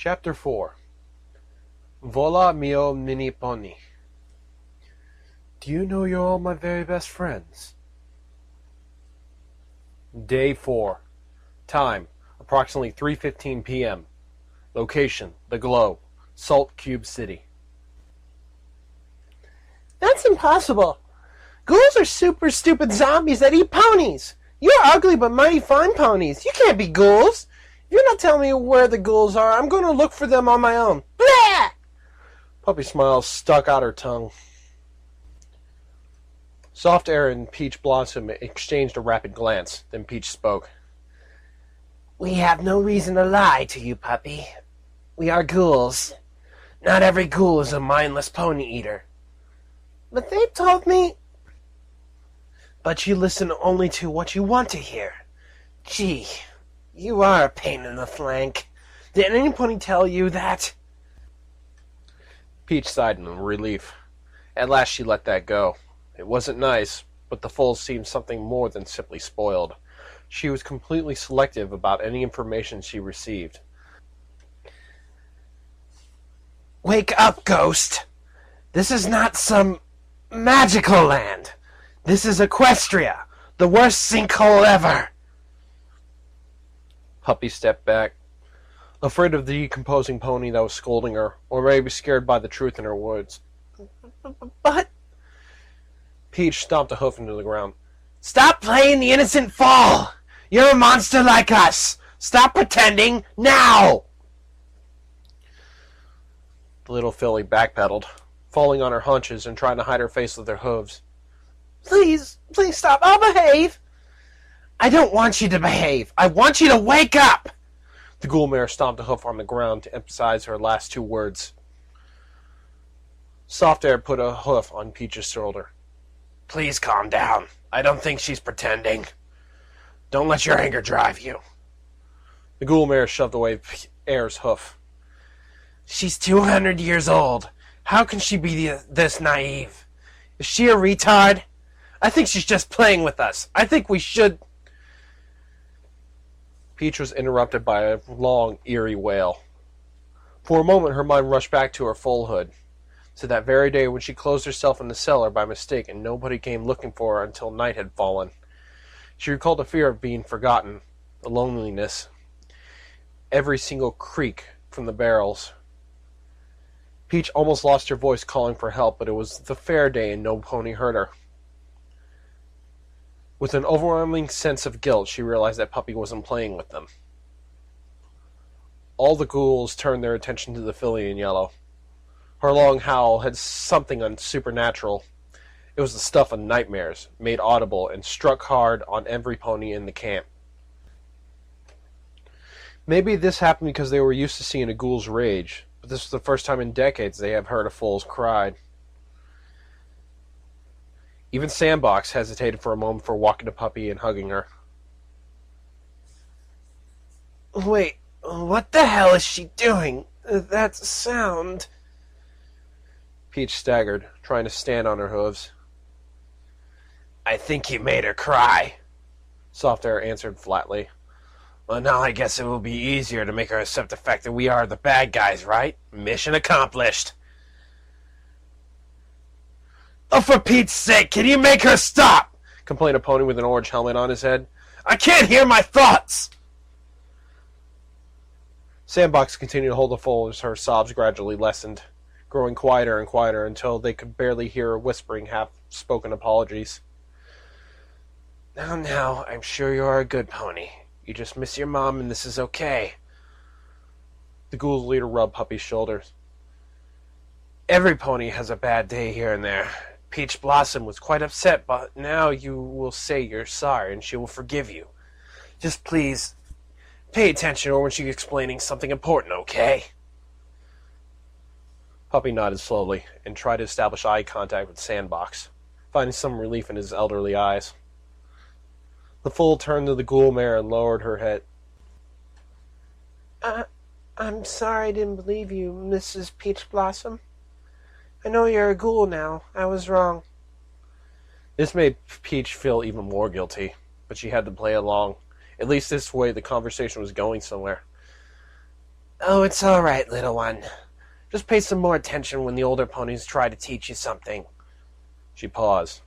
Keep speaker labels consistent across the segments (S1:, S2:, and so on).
S1: Chapter 4 Vola mio mini pony. Do you know you're all my very best friends? Day 4. Time, approximately 3:15 p.m. Location, The Glow, Salt Cube City.
S2: That's impossible. Ghouls are super stupid zombies that eat ponies. You're ugly but mighty fine ponies. You can't be ghouls. If you're not telling me where the ghouls are, I'm going to look for them on my own. Blah!
S1: Puppy Smiles stuck out her tongue. Soft Air and Peach Blossom exchanged a rapid glance. Then Peach spoke.
S2: We have no reason to lie to you, puppy. We are ghouls. Not every ghoul is a mindless pony eater. But they told me... But you listen only to what you want to hear. Gee, you are a pain in the flank. Did any pony tell you that?
S1: Peach sighed in relief. At last she let that go. It wasn't nice, but the foal seemed something more than simply spoiled. She was completely selective about any information she received.
S2: Wake up, ghost! This is not some magical land. This is Equestria, the worst sinkhole ever.
S1: Puppy stepped back, afraid of the decomposing pony that was scolding her, or maybe scared by the truth in her words.
S2: But...
S1: Peach stomped a hoof into the ground.
S2: Stop playing the innocent fool! You're a monster like us! Stop pretending, now!
S1: The little filly backpedaled, falling on her haunches and trying to hide her face with her hooves.
S2: Please stop, I'll behave! I don't want you to behave, I want you to wake up!
S1: The ghoul mare stomped a hoof on the ground to emphasize her last two words. Soft Air put a hoof on Peach's shoulder.
S2: Please calm down. I don't think she's pretending. Don't let your anger drive you.
S1: The ghoul mare shoved away Air's hoof.
S2: She's 200 years old. How can she be this naive? Is she a retard? I think she's just playing with us. I think we should...
S1: Peach was interrupted by a long, eerie wail. For a moment her mind rushed back to her foalhood, to that very day when she closed herself in the cellar by mistake and nobody came looking for her until night had fallen. She recalled the fear of being forgotten, the loneliness, every single creak from the barrels. Peach almost lost her voice calling for help, but it was the fair day and no pony heard her. With an overwhelming sense of guilt, she realized that Puppy wasn't playing with them. All the ghouls turned their attention to the filly in yellow. Her long howl had something supernatural. It was the stuff of nightmares, made audible, and struck hard on every pony in the camp. Maybe this happened because they were used to seeing a ghoul's rage, but this was the first time in decades they have heard a foal's cry. Even Sandbox hesitated for a moment before walking to Puppy and hugging her.
S2: Wait, what the hell is she doing? That sound...
S1: Peach staggered, trying to stand on her hooves.
S2: I think you made her cry,
S1: Soft Air answered flatly.
S2: Well, now I guess it will be easier to make her accept the fact that we are the bad guys, right? Mission accomplished. Oh, for Pete's sake, can you make her stop?
S1: Complained a pony with an orange helmet on his head.
S2: I can't hear my thoughts!
S1: Sandbox continued to hold the foal as her sobs gradually lessened, growing quieter and quieter until they could barely hear her whispering half-spoken apologies.
S2: Now, I'm sure you are a good pony. You just miss your mom and this is okay.
S1: The ghoul's leader rubbed Puppy's shoulders.
S2: Every pony has a bad day here and there. Peach Blossom was quite upset, but now you will say you're sorry and she will forgive you. Just please, pay attention when she's explaining something important, okay?
S1: Puppy nodded slowly and tried to establish eye contact with Sandbox, finding some relief in his elderly eyes. The foal turned to the ghoul mare and lowered her head.
S2: I'm sorry I didn't believe you, Mrs. Peach Blossom. I know you're a ghoul now. I was wrong.
S1: This made Peach feel even more guilty, but she had to play along. At least this way the conversation was going somewhere.
S2: Oh, it's all right, little one. Just pay some more attention when the older ponies try to teach you something.
S1: She paused.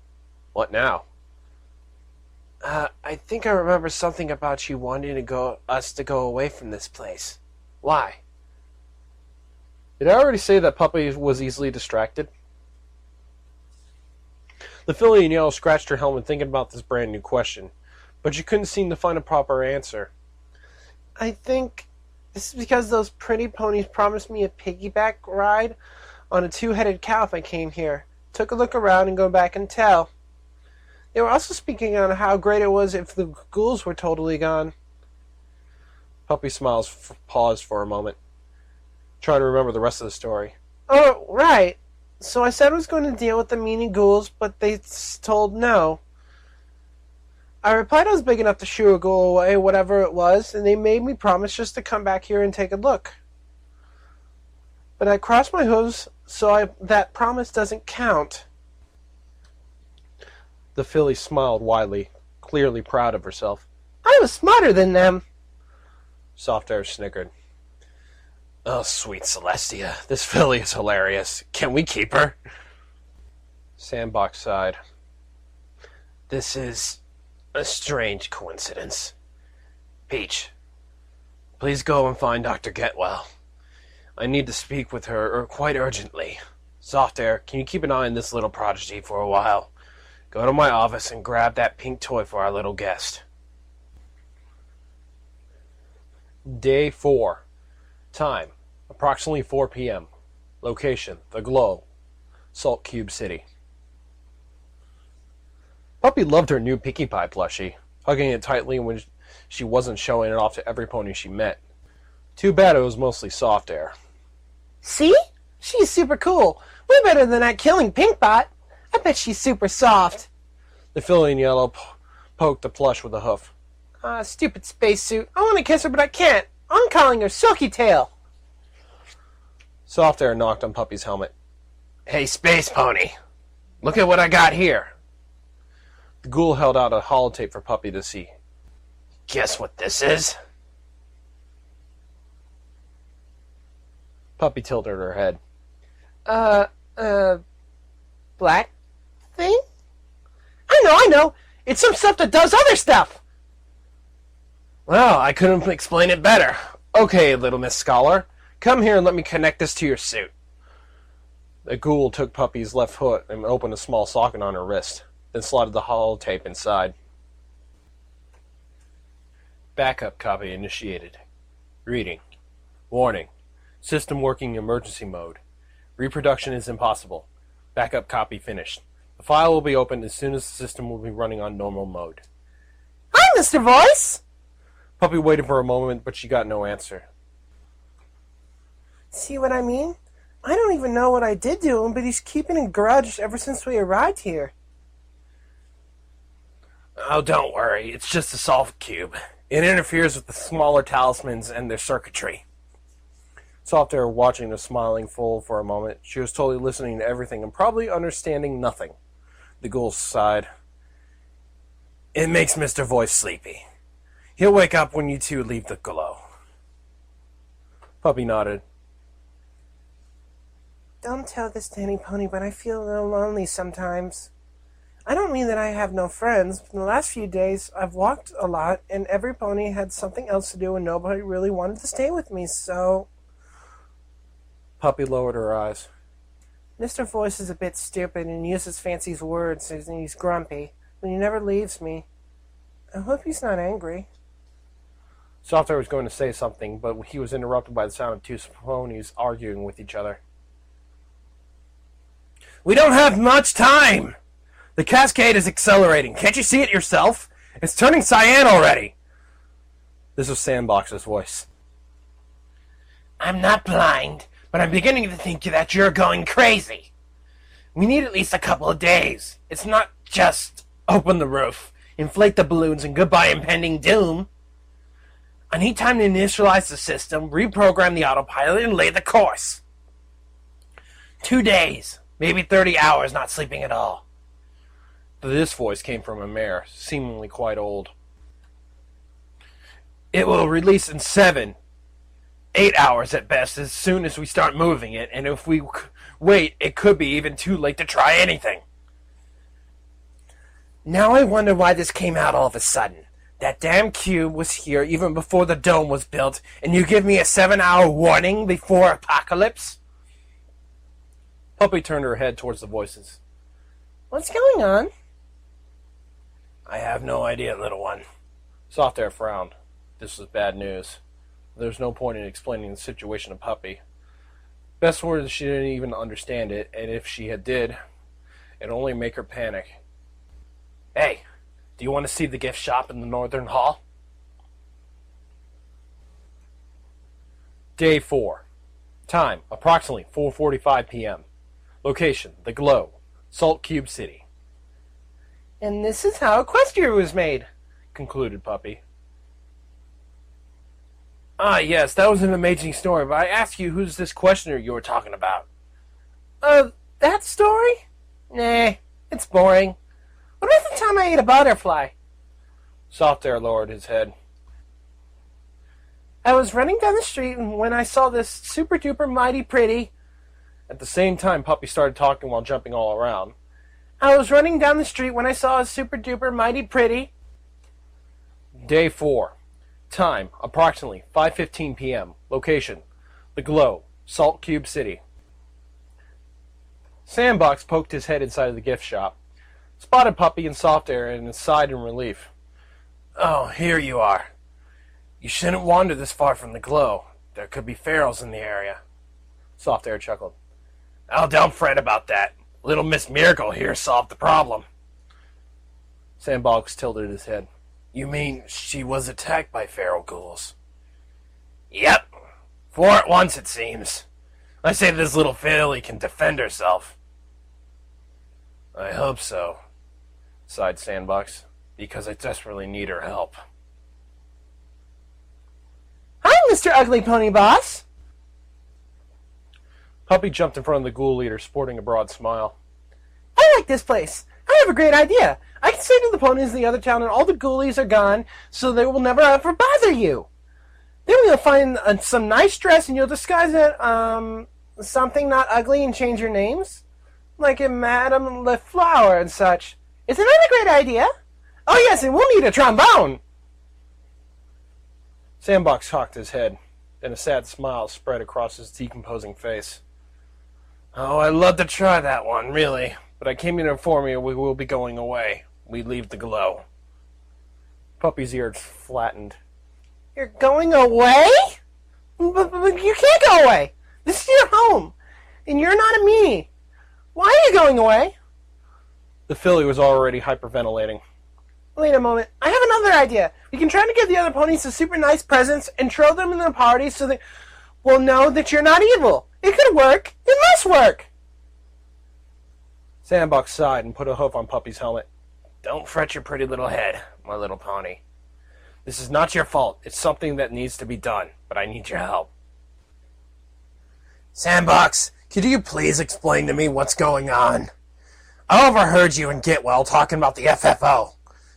S1: What now?
S2: I think I remember something about you wanting us to go away from this place. Why?
S1: Did I already say that Puppy was easily distracted? The filly in yellow scratched her helmet thinking about this brand new question, but she couldn't seem to find a proper answer.
S2: I think this is because those pretty ponies promised me a piggyback ride on a two-headed cow if I came here. Took a look around and go back and tell. They were also speaking on how great it was if the ghouls were totally gone.
S1: Puppy Smiles paused for a moment, trying to remember the rest of the story.
S2: Oh, right. So I said I was going to deal with the meanie ghouls, but they told no. I replied I was big enough to shoo a ghoul away, whatever it was, and they made me promise just to come back here and take a look. But I crossed my hooves, so that promise doesn't count.
S1: The filly smiled widely, clearly proud of herself.
S2: I was smarter than them.
S1: Soft Air snickered. Oh, sweet Celestia, this filly is hilarious. Can we keep her? Sandbox sighed.
S2: This is a strange coincidence. Peach, please go and find Dr. Getwell. I need to speak with her quite urgently. Soft Air, can you keep an eye on this little prodigy for a while? Go to my office and grab that pink toy for our little guest.
S1: Day 4. Time, approximately 4 p.m. Location, The Glow, Salt Cube City. Puppy loved her new Pinkie Pie plushie, hugging it tightly when she wasn't showing it off to every pony she met. Too bad it was mostly Soft Air.
S2: See? She's super cool. Way better than that killing Pinkbot. I bet she's super soft.
S1: The filly in yellow poked the plush with a hoof.
S2: Stupid spacesuit. I want to kiss her, but I can't. I'm calling her Silky Tail.
S1: Soft Air knocked on Puppy's helmet.
S2: Hey, Space Pony. Look at what I got here.
S1: The ghoul held out a holotape for Puppy to see.
S2: Guess what this is?
S1: Puppy tilted her head.
S2: Black thing? I know. It's some stuff that does other stuff.
S1: Well, I couldn't explain it better. Okay, little Miss Scholar, come here and let me connect this to your suit. The ghoul took Puppy's left foot and opened a small socket on her wrist, then slotted the holotape inside. Backup copy initiated. Reading. Warning. System working emergency mode. Reproduction is impossible. Backup copy finished. The file will be opened as soon as the system will be running on normal mode.
S2: Hi, Mr. Voice!
S1: Puppy waited for a moment, but she got no answer.
S2: See what I mean? I don't even know what I did to him, but he's keeping a grudge ever since we arrived here.
S1: Oh, don't worry. It's just a soft cube. It interferes with the smaller talismans and their circuitry. Soft Air watching the smiling fool for a moment. She was totally listening to everything and probably understanding nothing. The ghoul sighed. It makes Mr. Voice sleepy. He'll wake up when you two leave the glow. Puppy nodded.
S2: Don't tell this to any pony, but I feel a little lonely sometimes. I don't mean that I have no friends. In the last few days, I've walked a lot, and every pony had something else to do, and nobody really wanted to stay with me, so...
S1: Puppy lowered her eyes.
S2: Mr. Voice is a bit stupid and uses fancy words, and he's grumpy, but he never leaves me. I hope he's not angry.
S1: Soft Air was going to say something, but he was interrupted by the sound of two ponies arguing with each other. We don't have much time! The cascade is accelerating. Can't you see it yourself? It's turning cyan already! This was Sandbox's voice.
S2: I'm not blind, but I'm beginning to think that you're going crazy. We need at least a couple of days. It's not just open the roof, inflate the balloons, and goodbye impending doom. I need time to initialize the system, reprogram the autopilot, and lay the course. 2 days, maybe 30 hours not sleeping at all. This voice came from a mare, seemingly quite old. It will release in 7,
S1: 8 hours at best as soon as we start moving it, and if we wait, it could be even too late to try anything.
S2: Now I wonder why this came out all of a sudden. That damn cube was here even before the dome was built, and you give me a 7-hour warning before apocalypse?
S1: Puppy turned her head towards the voices.
S2: What's going on?
S1: I have no idea, little one. Soft Air frowned. This was bad news. There's no point in explaining the situation to Puppy. Best was she didn't even understand it, and if she did, it'd only make her panic. Hey, do you want to see the gift shop in the Northern Hall? Day 4. Time, approximately 4:45 p.m. Location, The Glow, Salt Cube City.
S2: And this is how Equestria was made,
S1: concluded Puppy. Ah, yes, that was an amazing story, but I asked you who's this questioner you were talking about.
S2: That story? Nah, it's boring. What about the time I ate a butterfly?
S1: Soft Air lowered his head.
S2: I was running down the street when I saw this super duper mighty pretty.
S1: At the same time, Puppy started talking while jumping all around.
S2: I was running down the street when I saw a super duper mighty pretty.
S1: Day 4. Time, approximately 5:15 p.m. Location, The Glow, Salt Cube City. Sandbox poked his head inside of the gift shop, spotted Puppy and Soft Air, and sighed in relief. Oh, here you are. You shouldn't wander this far from The Glow. There could be ferals in the area. Soft Air chuckled. Oh, don't fret about that. Little Miss Miracle here solved the problem. Sandbox tilted his head. You mean she was attacked by feral ghouls? Yep. 4 at once, it seems. I say this little filly can defend herself. I hope so, sighed Sandbox, because I desperately need her help.
S2: Hi, Mr. Ugly Pony Boss.
S1: Puppy jumped in front of the ghoul leader, sporting a broad smile.
S2: I like this place. I have a great idea. I can say to the ponies in the other town and all the ghoulies are gone, so they will never ever bother you. Then we'll find some nice dress and you'll disguise it, something not ugly and change your names. Like in Madame Le Flower and such. Isn't that a great idea? Oh yes, and we'll need a trombone.
S1: Sandbox cocked his head. Then a sad smile spread across his decomposing face. Oh, I'd love to try that one, really. But I came in to inform you we will be going away. We leave The Glow. Puppy's ears flattened.
S2: You're going away? But you can't go away. This is your home. And you're not a meanie. Why are you going away?
S1: The filly was already hyperventilating.
S2: Wait a moment. I have another idea. We can try to give the other ponies some super nice presents and throw them in the party so they will know that you're not evil. It could work. It must work.
S1: Sandbox sighed and put a hoof on Puppy's helmet. Don't fret your pretty little head, my little pony. This is not your fault. It's something that needs to be done, but I need your help. Sandbox, could you please explain to me what's going on? I overheard you and Gitwell talking about the FFO.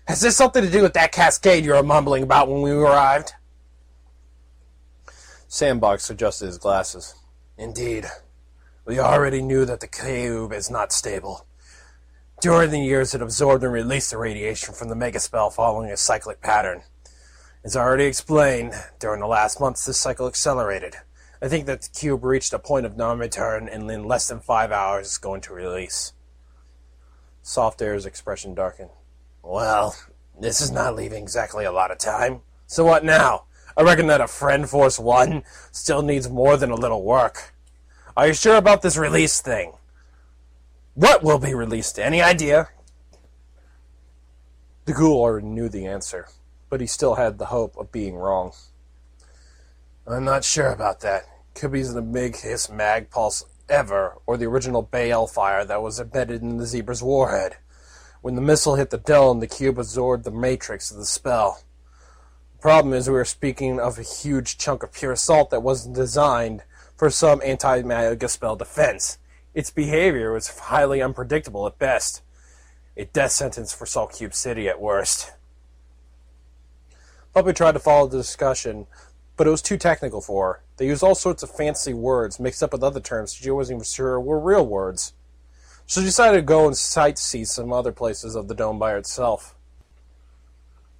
S1: Has this something to do with that cascade you were mumbling about when we arrived? Sandbox adjusted his glasses. Indeed. We already knew that the cube is not stable. During the years, it absorbed and released the radiation from the megaspell following a cyclic pattern. As already explained, during the last months, this cycle accelerated. I think that the cube reached a point of non-return and in less than 5 hours is going to release. Soft Air's expression darkened. Well, this is not leaving exactly a lot of time. So what now? I reckon that a Friend Force 1 still needs more than a little work. Are you sure about this release thing? What will be released? Any idea? The ghoul already knew the answer, but he still had the hope of being wrong. I'm not sure about that. Could be the biggest mag pulse ever, or the original Baal fire that was embedded in the zebra's warhead. When the missile hit the dome, the cube absorbed the matrix of the spell. The problem is we are speaking of a huge chunk of pure salt that wasn't designed for some anti-megaspell defense. Its behavior was highly unpredictable at best. A death sentence for Salt Cube City at worst. Puppy tried to follow the discussion, but it was too technical for her. They used all sorts of fancy words mixed up with other terms she wasn't even sure were real words. So she decided to go and sightsee some other places of the dome by herself.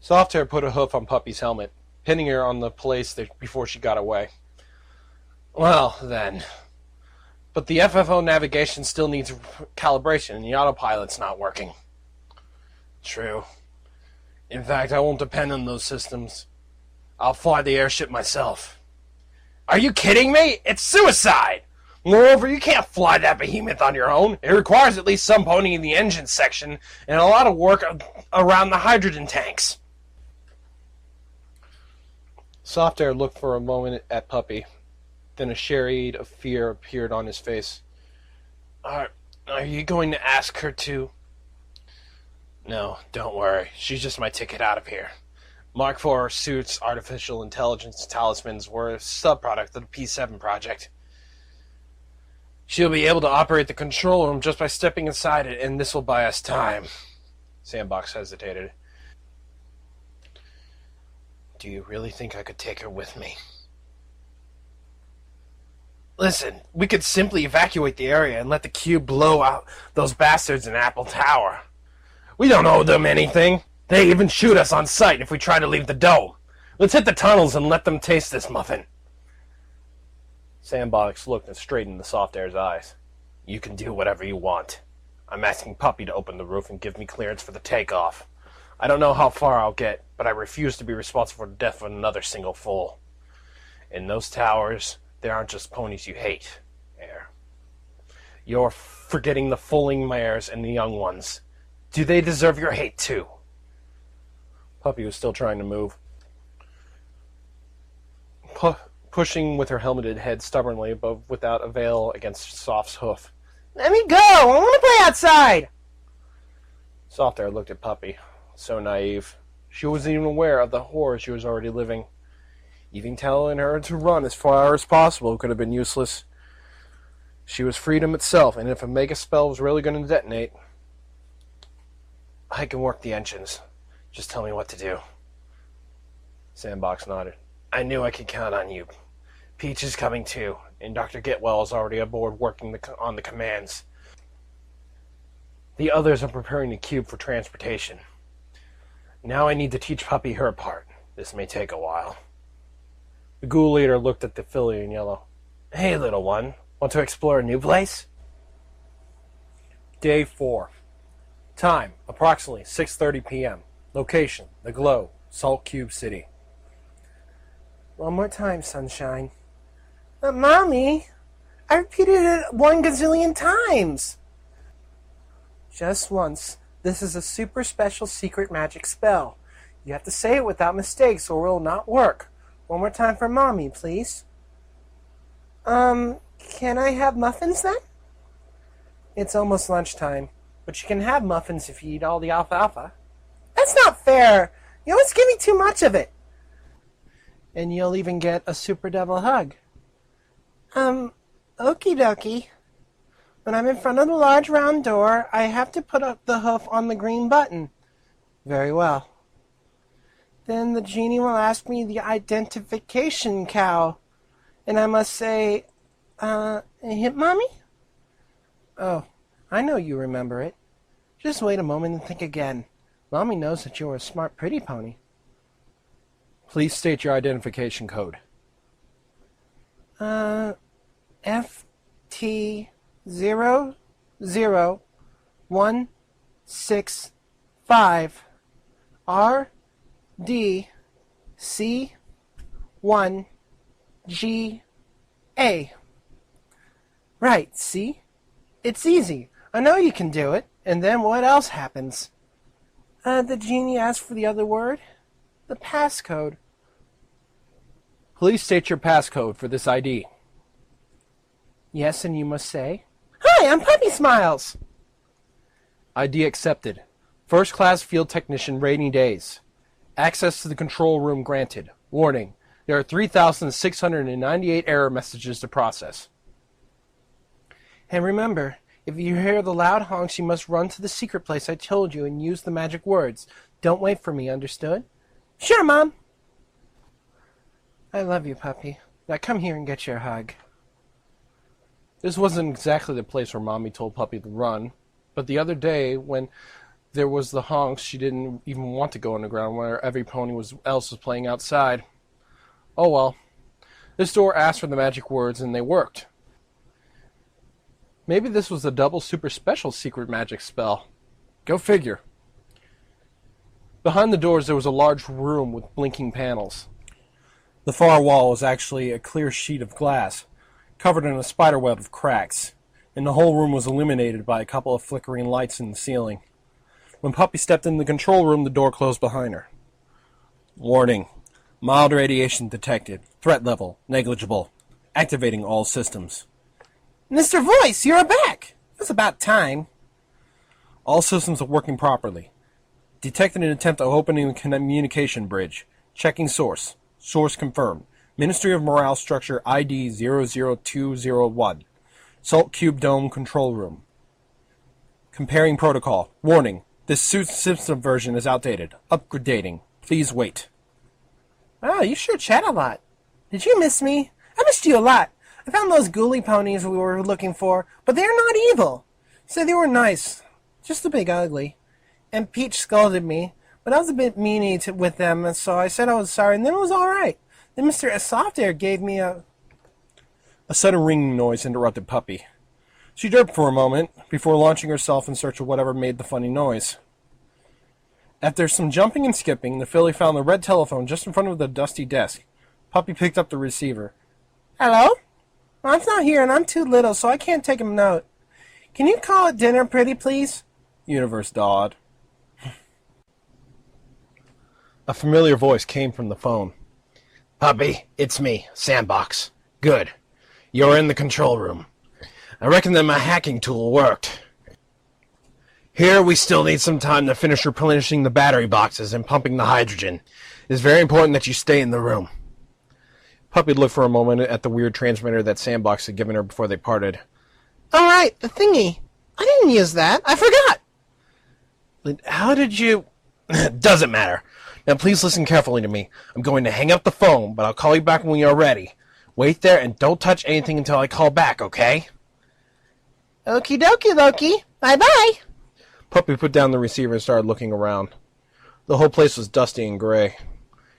S1: Softair put a hoof on Puppy's helmet, pinning her on the place before she got away. Well, then. But the FFO navigation still needs calibration, and the autopilot's not working. True. In fact, I won't depend on those systems. I'll fly the airship myself. Are you kidding me? It's suicide! Moreover, you can't fly that behemoth on your own. It requires at least some pony in the engine section, and a lot of work around the hydrogen tanks. Softair looked for a moment at Puppy. Then a shade of fear appeared on his face. Are you going to ask her to? No, don't worry. She's just my ticket out of here. Mark IV suits artificial intelligence talismans were a subproduct of the P7 project. She'll be able to operate the control room just by stepping inside it, and this will buy us time. Sandbox hesitated. Do you really think I could take her with me? Listen, we could simply evacuate the area and let the cube blow out those bastards in Apple Tower. We don't owe them anything. They even shoot us on sight if we try to leave the dome. Let's hit the tunnels and let them taste this muffin. Sandbox looked straight into Softair's eyes. You can do whatever you want. I'm asking Puppy to open the roof and give me clearance for the takeoff. I don't know how far I'll get, but I refuse to be responsible for the death of another single fool. In those towers, there aren't just ponies you hate, Air. You're forgetting the foaling mares and the young ones. Do they deserve your hate too? Puppy was still trying to move. Pushing with her helmeted head stubbornly, but without avail against Soft's hoof. Let me go! I want to play outside! Softair looked at Puppy. So naive. She wasn't even aware of the horror she was already living. Even telling her to run as far as possible could have been useless. She was freedom itself, and if a mega spell was really going to detonate... I can work the engines. Just tell me what to do. Sandbox nodded. I knew I could count on you. Peach is coming too, and Dr. Getwell is already aboard working on the commands. The others are preparing the cube for transportation. Now I need to teach Puppy her part. This may take a while. The ghoul leader looked at the filly in yellow. Hey, little one. Want to explore a new place? Day 4. Time, approximately 6:30 p.m. Location, The Glow, Salt Cube City. One more time, sunshine. But, Mommy, I repeated it 1 gazillion times. Just once. This is a super special secret magic spell. You have to say it without mistakes or it will not work. One more time for Mommy, please. Can I have muffins then? It's almost lunchtime, but you can have muffins if you eat all the alfalfa. That's not fair. You always give me too much of it. And you'll even get a super devil hug. Okie dokie. When I'm in front of the large round door, I have to put up the hoof on the green button. Very well. Then the genie will ask me the identification cow. And I must say, hit Mommy? Oh, I know you remember it. Just wait a moment and think again. Mommy knows that you're a smart, pretty pony. Please state your identification code. FT00165 RDC1GA. Right, see? It's easy. I know you can do it. And then what else happens? The genie asks for the other word. The passcode. Please state your passcode for this ID. Yes, and you must say, Hi, I'm Puppy Smiles. ID accepted. First class field technician rainy days. Access to the control room granted. Warning, there are 3,698 error messages to process. And remember, if you hear the loud honks, you must run to the secret place I told you and use the magic words. Don't wait for me, understood? Sure, Mom.
S2: I love you, puppy. Now come here and get your hug.
S1: This wasn't exactly the place where Mommy told Puppy to run, but the other day when there was the honks, she didn't even want to go underground where every pony else was playing outside. Oh well. This door asked for the magic words and they worked. Maybe this was a double super special secret magic spell. Go figure. Behind the doors there was a large room with blinking panels. The far wall was actually a clear sheet of glass, covered in a spiderweb of cracks, and the whole room was illuminated by a couple of flickering lights in the ceiling. When Puppy stepped in the control room, the door closed behind her. Warning. Mild radiation detected. Threat level negligible. Activating all systems.
S2: Mr. Voice, you're back! It's about time.
S1: All systems are working properly. Detected an attempt at opening the communication bridge. Checking source. Source confirmed. Ministry of Morale Structure ID 00201. Salt Cube Dome Control Room. Comparing protocol. Warning. This system version is outdated. Updating. Please wait.
S2: Wow, you sure chat a lot. Did you miss me? I missed you a lot. I found those ghoulie ponies we were looking for, but they're not evil. So they were nice. Just a bit ugly. And Peach scolded me, but I was a bit meany with them, and so I said I was sorry, and then it was alright. Then Mr. Softair gave me a
S1: sudden ringing noise interrupted Puppy. She derped for a moment, before launching herself in search of whatever made the funny noise. After some jumping and skipping, the filly found the red telephone just in front of the dusty desk. Puppy picked up the receiver.
S2: Hello? Mom's not here, and I'm too little, so I can't take a note. Can you call it dinner, pretty please?
S1: Universe dawed. A familiar voice came from the phone.
S2: Puppy, it's me, Sandbox. Good. You're in the control room. I reckon that my hacking tool worked. Here we still need some time to finish replenishing the battery boxes and pumping the hydrogen. It is very important that you stay in the room.
S1: Puppy looked for a moment at the weird transmitter that Sandbox had given her before they parted.
S2: All right, the thingy. I didn't use that. I forgot.
S1: But how did you... Doesn't matter. Now please listen carefully to me. I'm going to hang up the phone, but I'll call you back when you're ready. Wait there and don't touch anything until I call back, okay?
S2: Okie dokie, Loki. Bye-bye.
S1: Puppy put down the receiver and started looking around. The whole place was dusty and gray.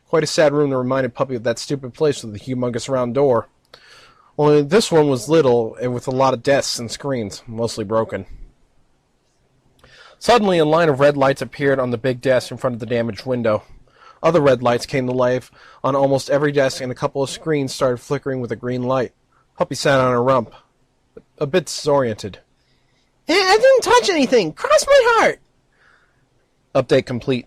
S1: Quite a sad room that reminded Puppy of that stupid place with the humongous round door. Only this one was little and with a lot of desks and screens, mostly broken. Suddenly, a line of red lights appeared on the big desk in front of the damaged window. Other red lights came to life on almost every desk, and a couple of screens started flickering with a green light. Puppy sat on her rump, a bit disoriented.
S2: I didn't touch anything. Cross my heart.
S1: Update complete.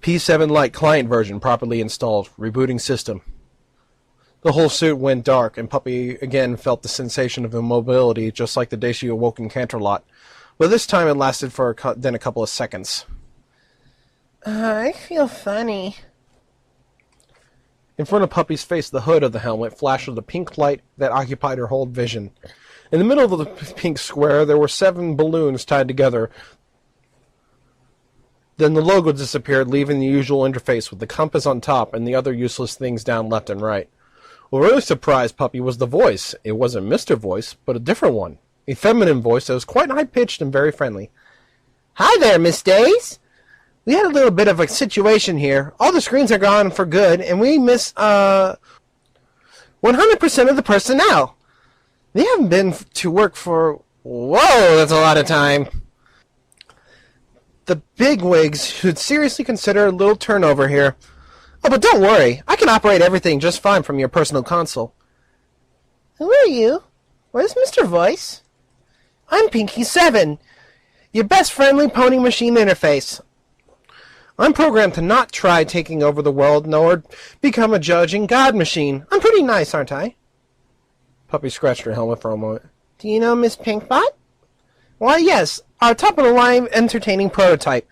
S1: P7 Lite client version properly installed. Rebooting system. The whole suit went dark, and Puppy again felt the sensation of immobility, just like the day she awoke in Canterlot. But this time it lasted for a couple of seconds.
S2: I feel funny.
S1: In front of Puppy's face, the hood of the helmet flashed with a pink light that occupied her whole vision. In the middle of the pink square, there were 7 balloons tied together. Then the logo disappeared, leaving the usual interface with the compass on top and the other useless things down left and right. What really surprised Puppy was the voice. It wasn't Mr. Voice, but a different one. A feminine voice that was quite high-pitched and very friendly.
S2: Hi there, Miss Days. We had a little bit of a situation here. All the screens are gone for good, and we miss, 100% of the personnel. They haven't been to work for... Whoa, that's a lot of time. The bigwigs should seriously consider a little turnover here. Oh, but don't worry. I can operate everything just fine from your personal console. Who are you? Where's Mr. Voice? I'm Pinky7, your best friendly pony machine interface. I'm programmed to not try taking over the world, nor become a judging god machine. I'm pretty nice, aren't I?
S1: Puppy scratched her helmet for a moment.
S2: Do you know Miss Pinkbot? Why, yes, our top-of-the-line entertaining prototype.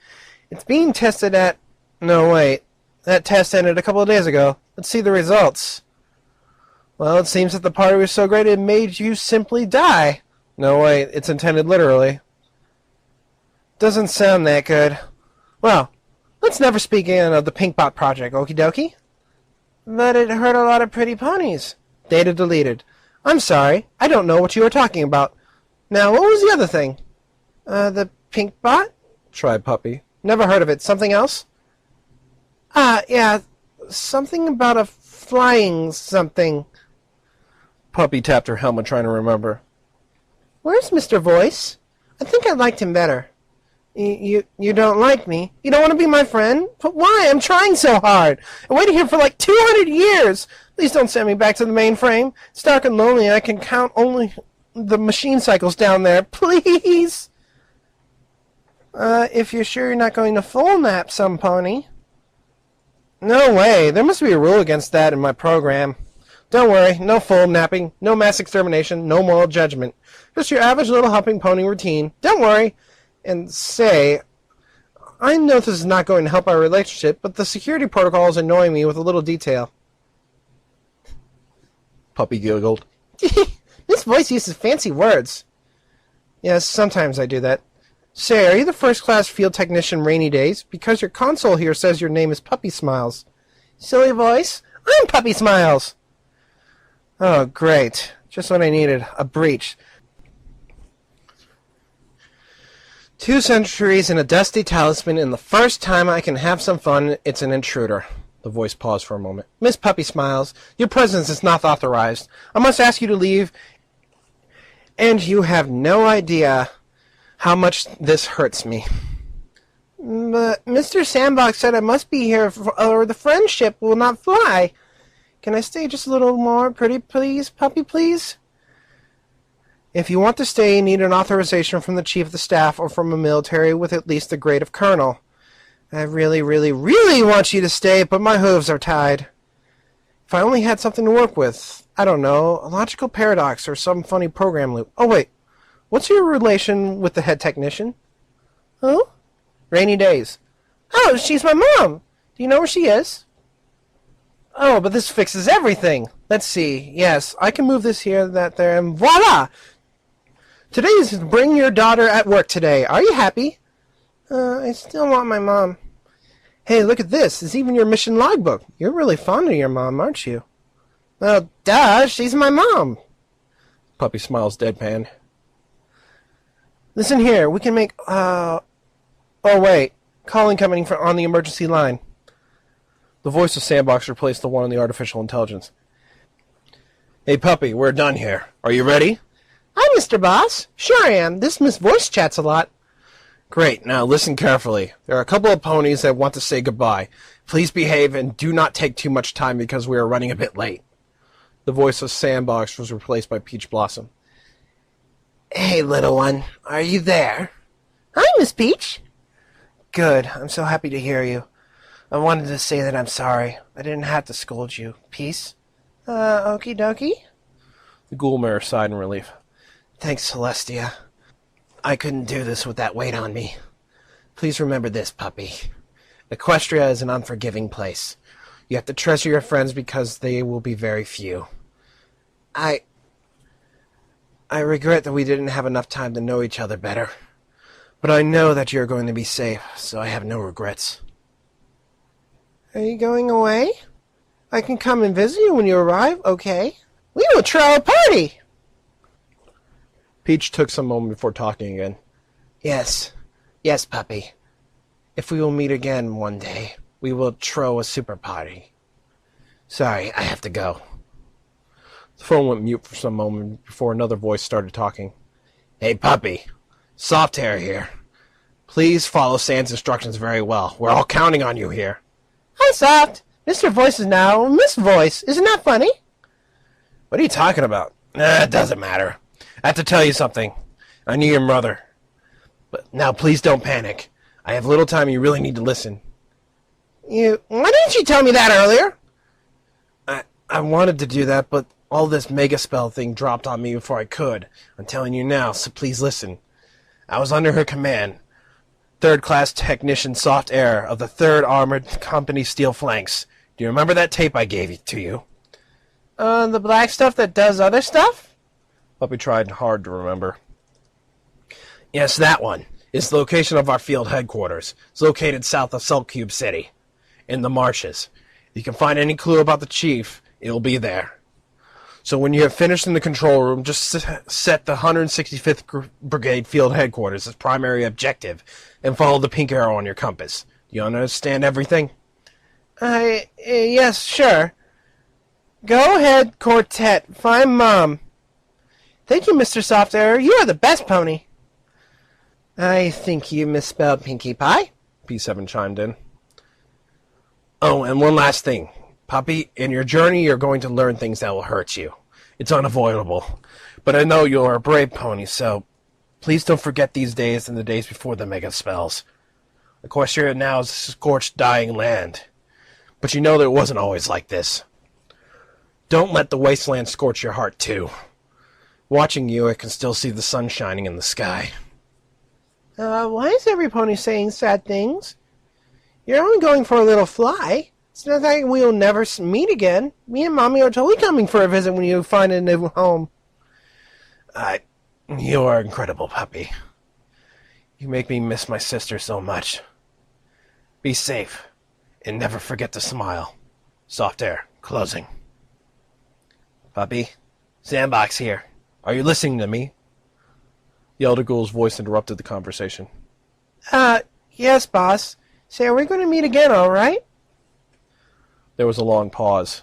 S2: It's being tested at... No, wait. That test ended a couple of days ago. Let's see the results. Well, it seems that the party was so great it made you simply die. No, wait, it's intended literally. Doesn't sound that good. Well, let's never speak again of the Pinkbot project, okie dokie? But it hurt a lot of pretty ponies. Data deleted. I'm sorry, I don't know what you were talking about. Now, what was the other thing? The pink bot?
S1: Tried Puppy.
S2: Never heard of it. Something else? Yeah, something about a flying something.
S1: Puppy tapped her helmet, trying to remember.
S2: Where's Mr. Voice? I think I liked him better. You don't like me? You don't want to be my friend? But why? I'm trying so hard. I waited here for like 200 years. Please don't send me back to the mainframe. It's dark and lonely. I can count only the machine cycles down there. Please. If you're sure you're not going to full nap some pony. No way. There must be a rule against that in my program. Don't worry. No full napping. No mass extermination. No moral judgment. Just your average little hopping pony routine. Don't worry. And say, I know this is not going to help our relationship, but the security protocol is annoying me with a little detail.
S1: Puppy giggled.
S2: This voice uses fancy words. Yes, sometimes I do that. Say, are you the first-class field technician Rainy Days? Because your console here says your name is Puppy Smiles. Silly voice. I'm Puppy Smiles. Oh, great. Just what I needed. A breach. 2 centuries and a dusty talisman, and the first time I can have some fun, it's an intruder. The voice paused for a moment. Miss Puppy Smiles, your presence is not authorized. I must ask you to leave, and you have no idea how much this hurts me. But Mr. Sandbox said I must be here or the friendship will not fly. Can I stay just a little more, pretty please, puppy please? If you want to stay, you need an authorization from the chief of the staff or from a military with at least the grade of colonel. I really, really, really want you to stay, but my hooves are tied. If I only had something to work with, I don't know, a logical paradox or some funny program loop. Oh, wait. What's your relation with the head technician? Who? Rainy Days. Oh, she's my mom. Do you know where she is? Oh, but this fixes everything. Let's see. Yes, I can move this here, that there, and voila! Today is bring your daughter at work today. Are you happy? I still want my mom. Hey, look at this. It's even your mission logbook. You're really fond of your mom, aren't you? Well, duh, she's my mom.
S1: Puppy Smiles deadpan.
S2: Listen here, we can make, oh wait, calling coming from on the emergency line.
S1: The voice of Sandbox replaced the one on the artificial intelligence. Hey, Puppy, we're done here. Are you ready?
S2: Hi, Mr. Boss. Sure I am. This Miss Voice chats a lot.
S1: Great. Now listen carefully. There are a couple of ponies that want to say goodbye. Please behave and do not take too much time because we are running a bit late. The voice of Sandbox was replaced by Peach Blossom.
S2: Hey, little one. Are you there? Hi, Miss Peach. Good. I'm so happy to hear you. I wanted to say that I'm sorry. I didn't have to scold you. Peace? Okie dokie?
S1: The ghoul mare sighed in relief.
S2: Thanks, Celestia. I couldn't do this with that weight on me. Please remember this, puppy. Equestria is an unforgiving place. You have to treasure your friends because they will be very few. I regret that we didn't have enough time to know each other better. But I know that you're going to be safe, so I have no regrets. Are you going away? I can come and visit you when you arrive, okay? We will throw a party!
S1: Peach took some moment before talking again.
S2: Yes, puppy. If we will meet again one day, we will throw a super party. Sorry, I have to go.
S1: The phone went mute for some moment before another voice started talking. Hey, Puppy. Soft Hair here. Please follow Sans instructions very well. We're all counting on you here.
S2: Hi, Soft. Mr. Voice is now Miss Voice. Isn't that funny?
S1: What are you talking about? It doesn't matter. I have to tell you something. I knew your mother. But now please don't panic. I have little time and you really need to listen.
S2: Why didn't you tell me that earlier?
S1: I wanted to do that, but all this mega spell thing dropped on me before I could. I'm telling you now, so please listen. I was under her command. 3rd class technician Soft Air of the 3rd Armored Company Steel Flanks. Do you remember that tape I gave to you?
S2: The black stuff that does other stuff?
S1: Puppy tried hard to remember. Yes, that one. It's the location of our field headquarters. It's located south of Salt Cube City, in the marshes. You can find any clue about the chief, it'll be there. So when you have finished in the control room, just set the 165th Brigade Field Headquarters as primary objective and follow the pink arrow on your compass. Do you understand everything?
S2: Yes, sure. Go ahead, Quartet. Find Mom. Thank you, Mr. Soft Air. You are the best pony. I think you misspelled Pinkie Pie.
S1: P7 chimed in. Oh, and one last thing. Puppy, in your journey, you're going to learn things that will hurt you. It's unavoidable. But I know you're a brave pony, so please don't forget these days and the days before the mega spells. Equestria now is a scorched, dying land. But you know that it wasn't always like this. Don't let the wasteland scorch your heart, too. Watching you, I can still see the sun shining in the sky.
S2: Why is every pony saying sad things? You're only going for a little fly. It's not like we'll never meet again. Me and Mommy are totally coming for a visit when you find a new home.
S1: You are incredible, puppy. You make me miss my sister so much. Be safe, and never forget to smile. Soft Air, closing. Puppy, Sandbox here. Are you listening to me? The Elder Ghoul's voice interrupted the conversation.
S2: Yes, boss. Say, are we going to meet again, all right?
S1: There was a long pause.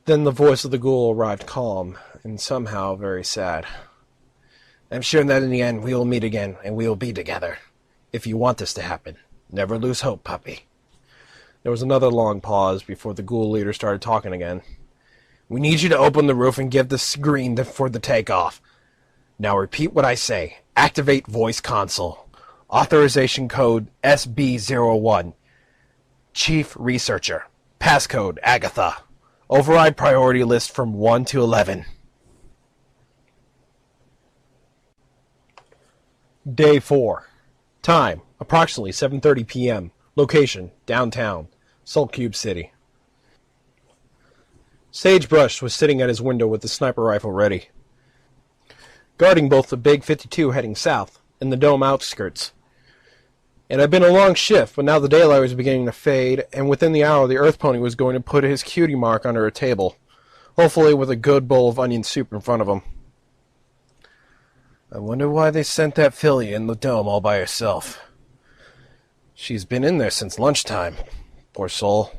S1: Then the voice of the ghoul arrived calm, and somehow very sad. I'm sure that in the end we will meet again, and we will be together. If you want this to happen, never lose hope, puppy. There was another long pause before the ghoul leader started talking again. We need you to open the roof and give the green for the takeoff. Now repeat what I say. Activate voice console. Authorization code SB01. Chief Researcher. Passcode Agatha. Override priority list from 1 to 11. Day 4. Time, approximately 7:30 p.m. Location, downtown, Salt Cube City. Sagebrush was sitting at his window with the sniper rifle ready, guarding both the Big 52 heading south and the dome outskirts. It had been a long shift, but now the daylight was beginning to fade, and within the hour the Earth Pony was going to put his cutie mark under a table, hopefully with a good bowl of onion soup in front of him. I wonder why they sent that filly in the dome all by herself. She's been in there since lunchtime. Poor soul.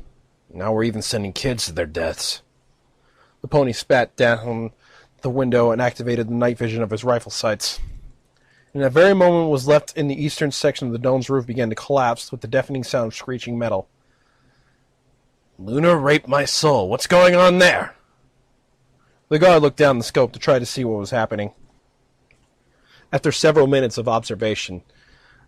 S1: Now we're even sending kids to their deaths. The pony spat down the window and activated the night vision of his rifle sights. In that very moment was left in the eastern section of the dome's roof began to collapse with the deafening sound of screeching metal. Luna raped my soul. What's going on there? The guard looked down the scope to try to see what was happening. After several minutes of observation,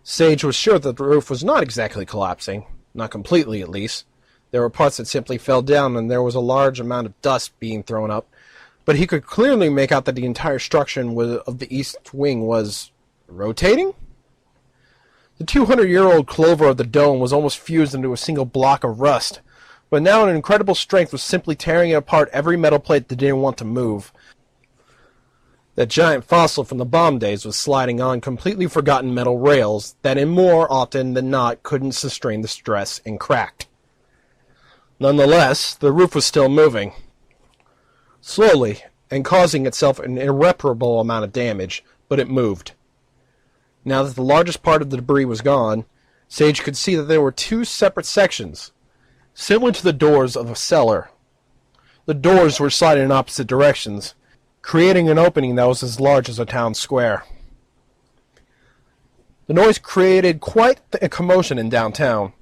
S1: Sage was sure that the roof was not exactly collapsing, not completely at least. There were parts that simply fell down and there was a large amount of dust being thrown up, but he could clearly make out that the entire structure of the east wing was rotating? The 200-year-old clover of the dome was almost fused into a single block of rust, but now an incredible strength was simply tearing apart every metal plate that didn't want to move. That giant fossil from the bomb days was sliding on completely forgotten metal rails that, in more often than not, couldn't sustain the stress and cracked. Nonetheless, the roof was still moving. Slowly, and causing itself an irreparable amount of damage, but it moved. Now that the largest part of the debris was gone, Sage could see that there were two separate sections, similar to the doors of a cellar. The doors were sliding in opposite directions, creating an opening that was as large as a town square. The noise created quite a commotion in downtown.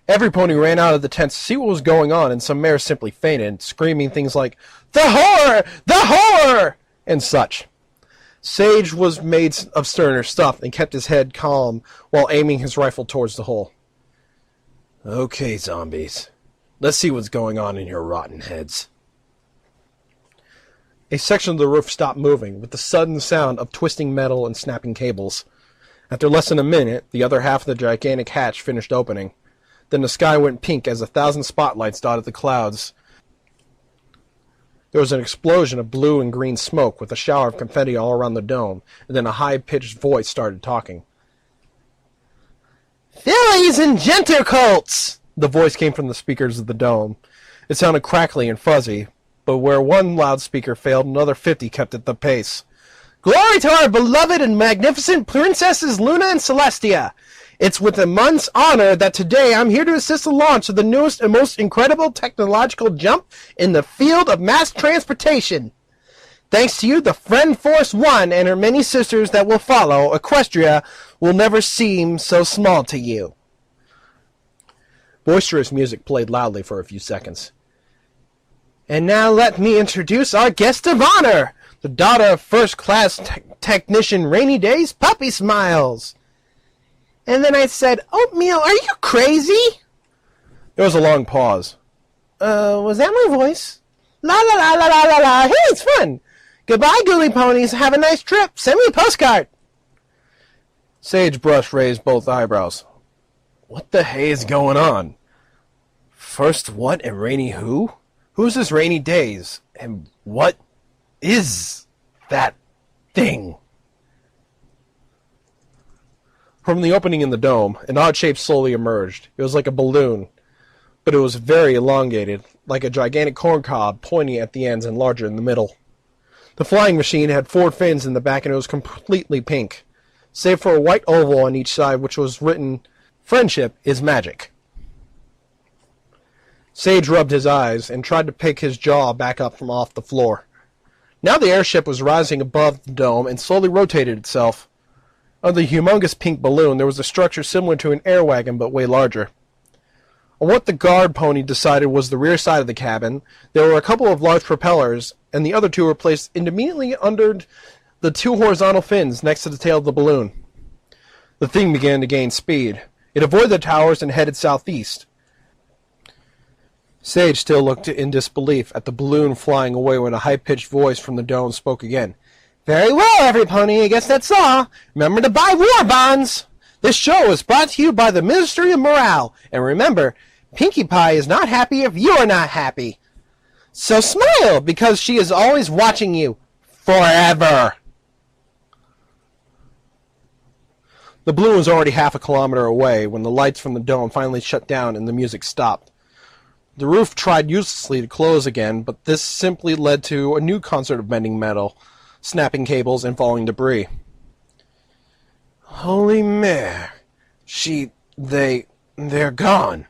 S1: Every pony ran out of the tents to see what was going on, and some mares simply fainted, screaming things like, "The whore! The whore!" and such. Sage was made of sterner stuff and kept his head calm while aiming his rifle towards the hole. Okay, zombies. Let's see what's going on in your rotten heads. A section of the roof stopped moving, with the sudden sound of twisting metal and snapping cables. After less than a minute, the other half of the gigantic hatch finished opening. Then the sky went pink as 1,000 spotlights dotted the clouds. There was an explosion of blue and green smoke with a shower of confetti all around the dome, and then a high-pitched voice started talking.
S2: Fillies and gentercolts!
S1: The voice came from the speakers of the dome. It sounded crackly and fuzzy, but where one loudspeaker failed, another 50 kept at the pace.
S2: Glory to our beloved and magnificent princesses Luna and Celestia! It's with immense honor that today I'm here to assist the launch of the newest and most incredible technological jump in the field of mass transportation. Thanks to you, the Friend Force One and her many sisters that will follow, Equestria will never seem so small to you.
S1: Boisterous music played loudly for a few seconds.
S2: And now let me introduce our guest of honor, the daughter of first-class technician Rainy Days, Puppy Smiles. And then I said, Oatmeal, are you crazy?
S1: There was a long pause.
S2: Was that my voice? La la la la la la la, hey, it's fun. Goodbye, Ghoulie Ponies, have a nice trip, send me a postcard.
S1: Sagebrush raised both eyebrows. What the hay is going on? First what and Rainy who? Who's this Rainy Days? And what is that thing? From the opening in the dome, an odd shape slowly emerged. It was like a balloon, but it was very elongated, like a gigantic corncob, pointy at the ends and larger in the middle. The flying machine had 4 fins in the back, and it was completely pink, save for a white oval on each side, which was written, "Friendship is magic." Sage rubbed his eyes and tried to pick his jaw back up from off the floor. Now the airship was rising above the dome and slowly rotated itself. On the humongous pink balloon, there was a structure similar to an air wagon, but way larger. On what the guard pony decided was the rear side of the cabin, there were a couple of large propellers, and the other 2 were placed immediately under the 2 horizontal fins next to the tail of the balloon. The thing began to gain speed. It avoided the towers and headed southeast. Sage still looked in disbelief at the balloon flying away when a high-pitched voice from the dome spoke again.
S2: Very well, every pony, I guess that's all. Remember to buy war bonds. This show is brought to you by the Ministry of Morale. And remember, Pinkie Pie is not happy if you are not happy. So smile, because she is always watching you. Forever.
S1: The balloon was already half a kilometer away when the lights from the dome finally shut down and the music stopped. The roof tried uselessly to close again, but this simply led to a new concert of bending metal, snapping cables, and falling debris. Holy mare. They're gone.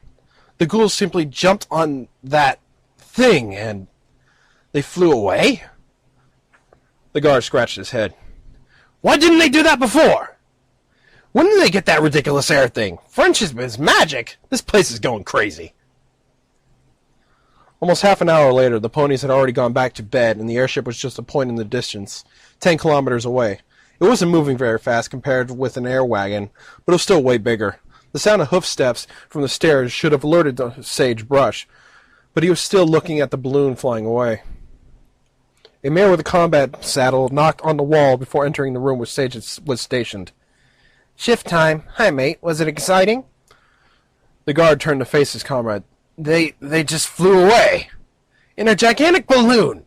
S1: The ghouls simply jumped on that thing and they flew away? The guard scratched his head. Why didn't they do that before? When did they get that ridiculous air thing? Friendship is magic. This place is going crazy. Almost half an hour later, the ponies had already gone back to bed, and the airship was just a point in the distance, 10 kilometers away. It wasn't moving very fast compared with an air wagon, but it was still way bigger. The sound of hoof steps from the stairs should have alerted the Sagebrush, but he was still looking at the balloon flying away. A mare with a combat saddle knocked on the wall before entering the room where Sage was stationed.
S2: Shift time. Hi, mate. Was it exciting?
S1: The guard turned to face his comrade.
S2: They just flew away. In a gigantic balloon.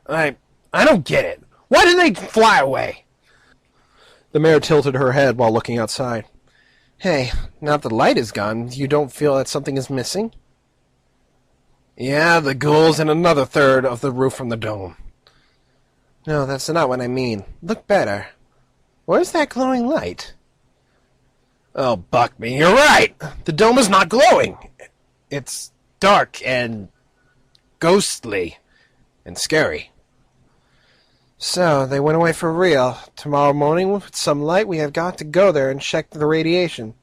S2: I don't get it. Why did they fly away?
S1: The mare tilted her head while looking outside.
S2: Hey, now that the light is gone, you don't feel that something is missing?
S1: Yeah, the ghouls and another third of the roof from the dome.
S2: No, that's not what I mean. Look better. Where's that glowing light?
S1: Oh, buck me, you're right! The dome is not glowing! It's dark and ghostly and scary.
S2: So, they went away for real. Tomorrow morning, with some light, we have got to go there and check the radiation.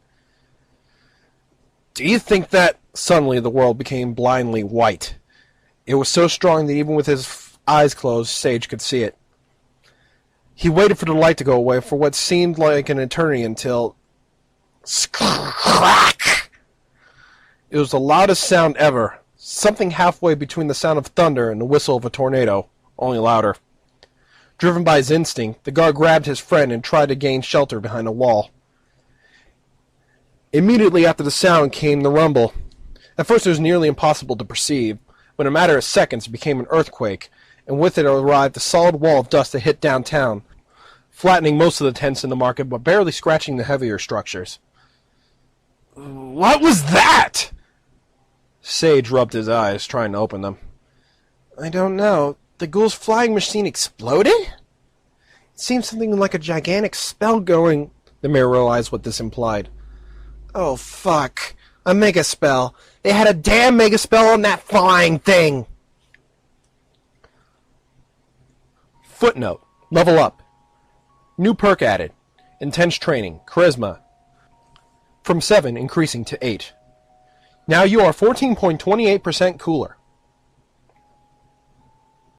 S1: Do you think that... Suddenly, the world became blindly white. It was so strong that even with his eyes closed, Sage could see it. He waited for the light to go away for what seemed like an eternity until... Crack! It was the loudest sound ever, something halfway between the sound of thunder and the whistle of a tornado, only louder. Driven by his instinct, the guard grabbed his friend and tried to gain shelter behind a wall. Immediately after the sound came the rumble. At first it was nearly impossible to perceive, but in a matter of seconds it became an earthquake, and with it arrived a solid wall of dust that hit downtown, flattening most of the tents in the market but barely scratching the heavier structures. What was that? Sage rubbed his eyes, trying to open them. I don't know. The ghoul's flying machine exploded? It seemed something like a gigantic spell going... The mayor realized what this implied. Oh, fuck. A mega spell. They had a damn mega spell on that flying thing! Footnote. Level up. New perk added. Intense training. Charisma. From 7 increasing to 8. Now you are 14.28% cooler.